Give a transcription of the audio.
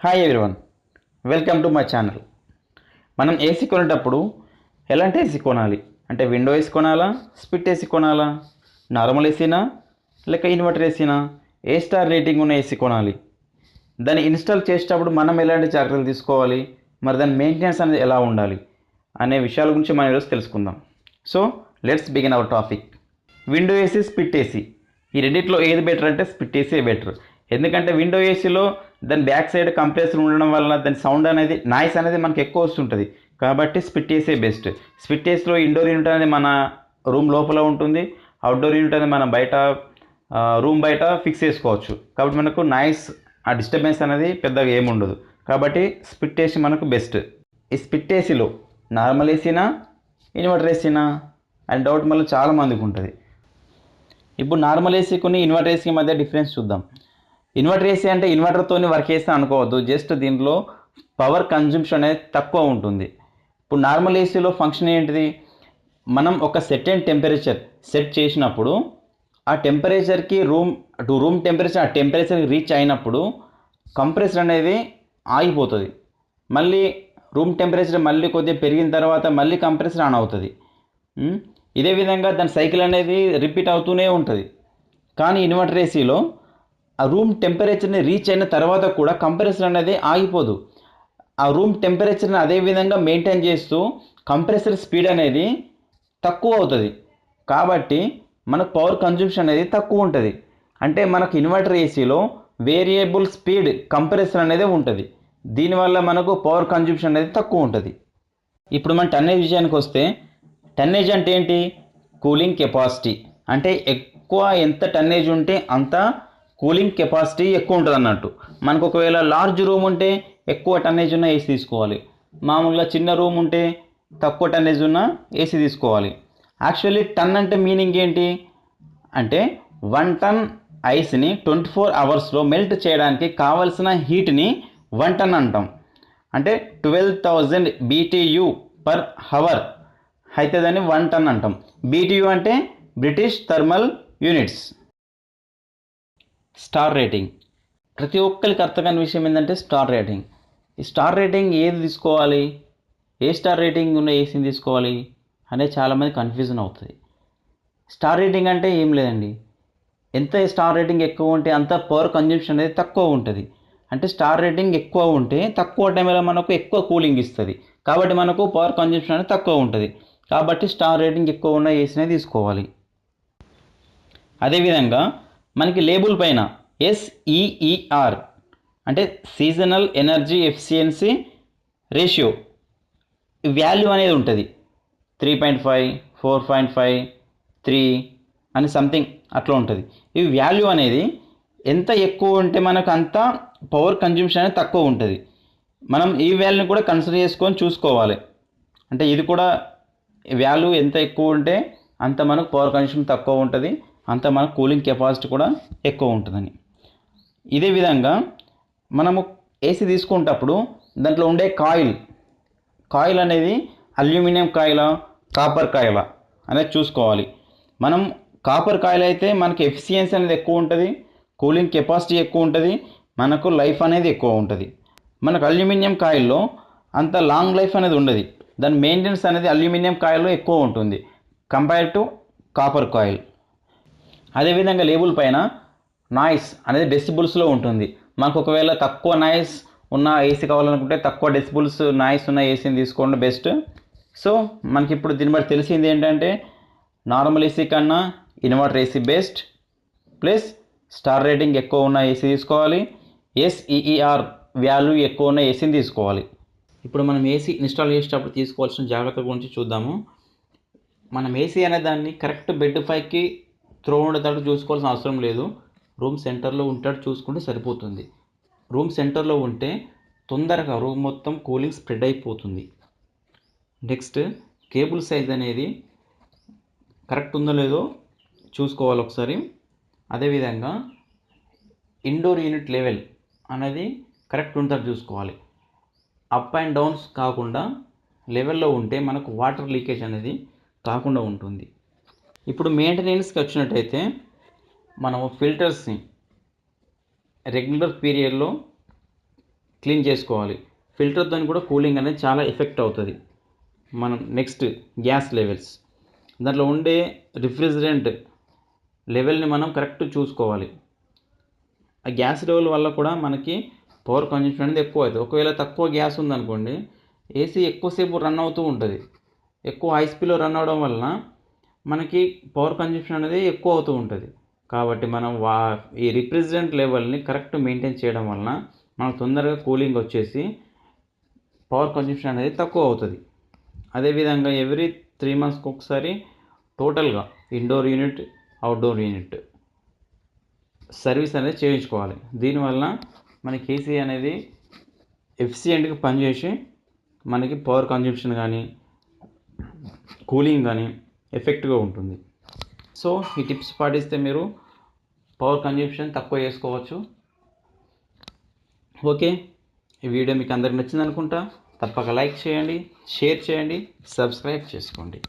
Hi everyone, welcome to my channel. మనం AC కొనేటప్పుడు ఎలాంటి ఏసీ కొనాలి అంటే విండో ఏసీ కొనాలా, స్ప్లిట్ ఏసీ కొనాలా, నార్మల్ ఏసీనా లేక ఇన్వర్టర్ ఏసీనా, ఏ స్టార్ రేటింగ్ ఉన్న ఏసీ కొనాలి, దాన్ని ఇన్స్టాల్ చేసేటప్పుడు మనం ఎలాంటి జాగ్రత్తలు తీసుకోవాలి, మరి దాని మెయింటెనెన్స్ అనేది ఎలా ఉండాలి అనే విషయాల గురించి మనం ఈరోజు తెలుసుకుందాం. So let's begin our topic. Window AC, split AC, ఈ రెండిట్లో ఏది బెటర్ అంటే స్ప్లిట్ ఏసీ బెటర్. ఎందుకంటే విండో ఏసీలో దాని బ్యాక్ సైడ్ కంప్రెసర్ ఉండడం వల్ల దాని సౌండ్ అనేది నాయిస్ అనేది మనకు ఎక్కువ వస్తుంటుంది. కాబట్టి స్ప్లిట్ ఏసీ బెస్ట్. స్ప్లిట్ ఏసీలో ఇండోర్ యూనిట్ అనేది మన రూమ్ లోపల ఉంటుంది, అవుట్డోర్ యూనిట్ అనేది మనం బయట రూమ్ బయట ఫిక్స్ చేసుకోవచ్చు. కాబట్టి మనకు నాయిస్ ఆ డిస్టర్బెన్స్ అనేది పెద్దగా ఏముండదు. కాబట్టి స్ప్లిట్ ఏసీ మనకు బెస్ట్. ఈ స్ప్లిట్ ఏసీలో నార్మల్ ఏసీనా ఇన్వర్టర్ ఏసీనా అని డౌట్ మళ్ళీ చాలామందికి ఉంటుంది. ఇప్పుడు నార్మల్ ఏసీ కొన్ని ఇన్వర్టర్ ఏసీ మధ్య డిఫరెన్స్ చూద్దాం. ఇన్వర్టర్ ఏసీ అంటే ఇన్వర్టర్తో వర్క్ చేస్తే అనుకోవద్దు, జస్ట్ దీంట్లో పవర్ కన్జంప్షన్ అనేది తక్కువ ఉంటుంది. ఇప్పుడు నార్మల్ ఏసీలో ఫంక్షన్ ఏంటిది, మనం ఒక సెటెన్ టెంపరేచర్ సెట్ చేసినప్పుడు ఆ టెంపరేచర్కి రూమ్ టెంపరేచర్ ఆ టెంపరేచర్కి రీచ్ అయినప్పుడు కంప్రెసర్ అనేది ఆగిపోతుంది. మళ్ళీ రూమ్ టెంపరేచర్ మళ్ళీ కొద్దిగా పెరిగిన తర్వాత మళ్ళీ కంప్రెసర్ ఆన్ అవుతుంది. ఇదే విధంగా దాని సైకిల్ అనేది రిపీట్ అవుతూనే ఉంటుంది. కానీ ఇన్వర్టర్ ఏసీలో ఆ రూమ్ టెంపరేచర్ని రీచ్ అయిన తర్వాత కూడా కంప్రెసర్ అనేది ఆగిపోదు. ఆ రూమ్ టెంపరేచర్ని అదే విధంగా మెయింటైన్ చేస్తూ కంప్రెసర్ స్పీడ్ అనేది తక్కువ అవుతుంది. కాబట్టి మనకు పవర్ కన్జంప్షన్ అనేది తక్కువ ఉంటుంది. అంటే మనకు ఇన్వర్టర్ ఏసీలో వేరియబుల్ స్పీడ్ కంప్రెసర్ అనేది ఉంటుంది. దీనివల్ల మనకు పవర్ కన్జంప్షన్ అనేది తక్కువ ఉంటుంది. ఇప్పుడు మన టన్నేజ్ విషయానికి వస్తే, టన్నేజ్ అంటే ఏంటి, కూలింగ్ కెపాసిటీ. అంటే ఎక్కువ ఎంత టన్నేజ్ ఉంటే అంత కూలింగ్ కెపాసిటీ ఎక్కువ ఉంటుంది అన్నట్టు. మనకు ఒకవేళ లార్జ్ రూమ్ ఉంటే ఎక్కువ టన్నేజ్ ఉన్న ఏసీ తీసుకోవాలి, మామూలుగా చిన్న రూమ్ ఉంటే తక్కువ టన్నేజ్ ఉన్న ఏసీ తీసుకోవాలి. యాక్చువల్లీ టన్ అంటే మీనింగ్ ఏంటి అంటే 1 టన్ ఐస్ని 24 అవర్స్లో మెల్ట్ చేయడానికి కావలసిన హీట్ని 1 టన్ అంటాం. అంటే 12,000 BTU పర్ హవర్ అయితే దాన్ని 1 టన్ అంటాం. BTU అంటే British thermal units. Star rating, ప్రతి ఒక్కరికి అర్థం కాని విషయం ఏంటంటే స్టార్ రేటింగ్. ఈ స్టార్ రేటింగ్ ఏది తీసుకోవాలి, ఏ స్టార్ రేటింగ్ ఉన్న ఏసీని తీసుకోవాలి అనేది చాలామంది కన్ఫ్యూజన్ అవుతుంది. స్టార్ రేటింగ్ అంటే ఏం లేదండి, ఎంత స్టార్ రేటింగ్ ఎక్కువ ఉంటే అంత పవర్ కన్జంప్షన్ అనేది తక్కువ ఉంటుంది. అంటే స్టార్ రేటింగ్ ఎక్కువ ఉంటే తక్కువ టైంలో మనకు ఎక్కువ కూలింగ్ ఇస్తుంది, కాబట్టి మనకు పవర్ కన్జంప్షన్ అనేది తక్కువ ఉంటుంది. కాబట్టి స్టార్ రేటింగ్ ఎక్కువ ఉన్న ఏసీనే తీసుకోవాలి. అదేవిధంగా మనకి లేబుల్ పైన SEER అంటే seasonal energy efficiency ratio value అనేది ఉంటుంది. 3.5, 4.5, 3 అని సంథింగ్ అట్లా ఉంటుంది. ఈ వాల్యూ అనేది ఎంత ఎక్కువ ఉంటే మనకు అంత పవర్ కన్జంప్షన్ అనేది తక్కువ ఉంటుంది. మనం ఈ వాల్యూని కూడా కన్సిడర్ చేసుకొని చూసుకోవాలి. అంటే ఇది కూడా వాల్యూ ఎంత ఎక్కువ ఉంటే అంత మనకు పవర్ కన్జంప్షన్ తక్కువ ఉంటుంది, అంత మనకు కూలింగ్ కెపాసిటీ కూడా ఎక్కువ ఉంటుందని. ఇదే విధంగా మనము ఏసీ తీసుకునేటప్పుడు దాంట్లో ఉండే కాయిల్ అనేది అల్యూమినియం కాయిలా కాపర్ కాయిలా అనేది చూసుకోవాలి. మనం కాపర్ కాయిల్ అయితే మనకి ఎఫిషియన్సీ అనేది ఎక్కువ ఉంటుంది, కూలింగ్ కెపాసిటీ ఎక్కువ ఉంటుంది, మనకు లైఫ్ అనేది ఎక్కువ ఉంటుంది. మనకు అల్యూమినియం కాయిల్లో అంత లాంగ్ లైఫ్ అనేది ఉండదు, దాని మెయింటెనెన్స్ అనేది అల్యూమినియం కాయిల్లో ఎక్కువ ఉంటుంది కంపేర్ టు కాపర్ కాయిల్. అదేవిధంగా లేబుల్ పైన నాయిస్ అనేది డెసిబుల్స్లో ఉంటుంది. మనకు ఒకవేళ తక్కువ నాయిస్ ఉన్న ఏసీ కావాలనుకుంటే తక్కువ డెసిబుల్స్ నాయిస్ ఉన్న ఏసీని తీసుకోండి బెస్ట్. సో మనకి ఇప్పుడు దీన్ని బట్టి తెలిసింది ఏంటంటే నార్మల్ ఏసీ కన్నా inverter AC best, plus star rating ఎక్కువ ఉన్న ఏసీ తీసుకోవాలి, SEER వాల్యూ ఎక్కువ ఉన్న ఏసీని తీసుకోవాలి. ఇప్పుడు మనం ఏసీ ఇన్స్టాల్ చేసేటప్పుడు తీసుకోవాల్సిన జాగ్రత్తల గురించి చూద్దాము. మనం ఏసీ అనే దాన్ని కరెక్ట్ బెడ్ పైకి త్రో ఉండేటట్టు చూసుకోవాల్సిన అవసరం లేదు, రూమ్ సెంటర్లో ఉండేటట్టు చూసుకుంటే సరిపోతుంది. రూమ్ సెంటర్లో ఉంటే తొందరగా రూమ్ మొత్తం కూలింగ్ స్ప్రెడ్ అయిపోతుంది. నెక్స్ట్ కేబుల్ సైజ్ అనేది కరెక్ట్ ఉందో లేదో చూసుకోవాలి ఒకసారి. అదేవిధంగా ఇండోర్ యూనిట్ లెవెల్ అనేది కరెక్ట్ ఉండేటట్టు చూసుకోవాలి. అప్ అండ్ డౌన్స్ కాకుండా లెవెల్లో ఉంటే మనకు వాటర్ లీకేజ్ అనేది కాకుండా ఉంటుంది. ఇప్పుడు మెయింటెనెన్స్కి వచ్చినట్టయితే మనము ఫిల్టర్స్ని రెగ్యులర్ పీరియడ్లో క్లీన్ చేసుకోవాలి. ఫిల్టర్తో కూడా కూలింగ్ అనేది చాలా ఎఫెక్ట్ అవుతుంది. మనం నెక్స్ట్ గ్యాస్ లెవెల్స్, దాంట్లో ఉండే రిఫ్రిజిరెంట్ లెవెల్ని మనం కరెక్ట్ చూసుకోవాలి. ఆ గ్యాస్ లెవెల్ వల్ల కూడా మనకి పవర్ కన్జంప్షన్ అనేది ఎక్కువ అవుతుంది. ఒకవేళ తక్కువ గ్యాస్ ఉందనుకోండి, ఏసీ ఎక్కువసేపు రన్ అవుతూ ఉంటుంది. ఎక్కువ హై స్పీడ్లో రన్ అవడం వలన మనకి పవర్ కన్జంప్షన్ అనేది ఎక్కువ అవుతూ ఉంటుంది. కాబట్టి మనం ఈ రిఫ్రిజిరెంట్ లెవెల్ని కరెక్ట్ మెయింటైన్ చేయడం వలన మనకు తొందరగా కూలింగ్ వచ్చేసి పవర్ కన్జంప్షన్ అనేది తక్కువ అవుతుంది. అదేవిధంగా ఎవ్రీ 3 monthsకి ఒకసారి టోటల్గా indoor unit, outdoor unit service అనేది చేయించుకోవాలి. దీనివల్ల మనకి ఏసీ అనేది ఎఫిషియెంట్గా పనిచేసి మనకి పవర్ కన్జంప్షన్ కానీ కూలింగ్ కానీ ఎఫెక్ట్గా ఉంటుంది. సో ఈ టిప్స్ పాటిస్తే మీరు పవర్ కన్జంప్షన్ తక్కువ చేసుకోవచ్చు. ఓకే, ఈ వీడియో మీకు అందరికి నచ్చింది అనుకుంటా. తప్పక లైక్ చేయండి, షేర్ చేయండి, సబ్స్క్రైబ్ చేసుకోండి.